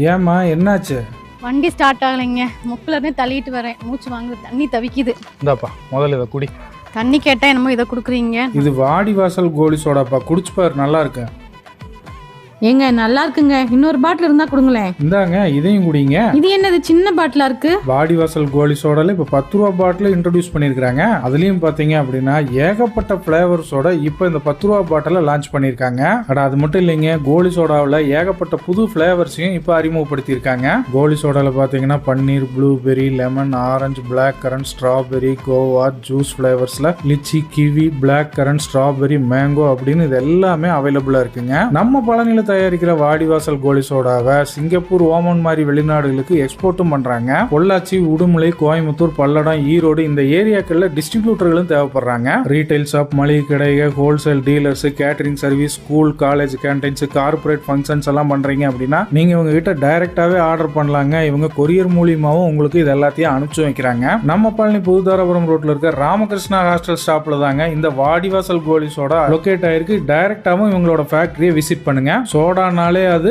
ஏம்மா என்னாச்சு? வண்டி ஸ்டார்ட் ஆகலைங்க. முக்குல இருந்து தள்ளிட்டு வரேன். மூச்சு வாங்குது, தண்ணி தவிக்குது. இந்தாப்பா முதல்ல இதை குடி. தண்ணி கேட்டா என்னமோ இதை கொடுக்குறீங்க. இது வாடிவாசல் கோலி சோடாப்பா, குடிச்சு பாரு, நல்லா இருக்கு. ஏங்க நல்லா இருக்குங்க, இன்னொரு பாட்டில் இருந்தா கொடுங்களேன். இந்தாங்க இதையும் குடிங்க. இது என்னது சின்ன பாட்டிலா இருக்கு? வாடிவாசல் கோலி சோடால இப்ப 10 ரூபா பாட்டில் இன்ட்ரோடியூஸ் பண்ணிருக்காங்க. அதுலயும் பாத்தீங்க அப்படின்னா ஏகப்பட்ட பிளேவர்ஸோட இப்ப இந்த 10 ரூபா பாட்டில லான்ச் பண்ணிருக்காங்க. அது மட்டும் இல்லைங்க, கோலி சோடாவில் ஏகப்பட்ட புது பிளேவர்ஸையும் இப்ப அறிமுகப்படுத்தியிருக்காங்க. கோலி சோடால பாத்தீங்கன்னா பன்னீர், blueberry, lemon, orange, black currant, strawberry, guava, juice பிளேவர்ஸ்ல lychee, kiwi, black currant, strawberry, mango அப்படின்னு இது எல்லாமே அவைலபிளா இருக்குங்க. நம்ம பழனியில தயாரிக்கிற வாடிவாசல் கோலி சோடாவை சிங்கப்பூர், ஓமன் மாதிரி வெளிநாடுகளுக்கு எக்ஸ்போர்ட்டும் பண்றாங்க. பொள்ளாச்சி, உடுமலை, கோயம்புத்தூர், பல்லடம், ஈரோடு இந்த ஏரியாக்கள்ல டிஸ்ட்ரிபியூட்டர்களும் தேவைப்படுறாங்க. ரீட்டைல் ஷாப், மளிகை கடைகள், wholesale dealers, catering service, school, college canteens, corporate functions எல்லாம் பண்றீங்க அப்படின்னா நீங்க இவங்க கிட்ட டைரக்டாவே ஆர்டர் பண்ணலாங்க. இவங்க கொரியர் மூலியமாவும் உங்களுக்கு இது எல்லாத்தையும் அனுப்பிச்சு வைக்கிறாங்க. நம்ம பழனி புதுதாராபுரம் ரோட்ல இருக்க ராமகிருஷ்ணா ஹாஸ்டல் ஸ்டாப்ல தாங்க இந்த வாடிவாசல் கோலி சோடா லொகேட் ஆயிருக்கு. டைரக்டாவும் இவங்களோட ஃபேக்டரியை விசிட் பண்ணுங்க. சோடானாலே அது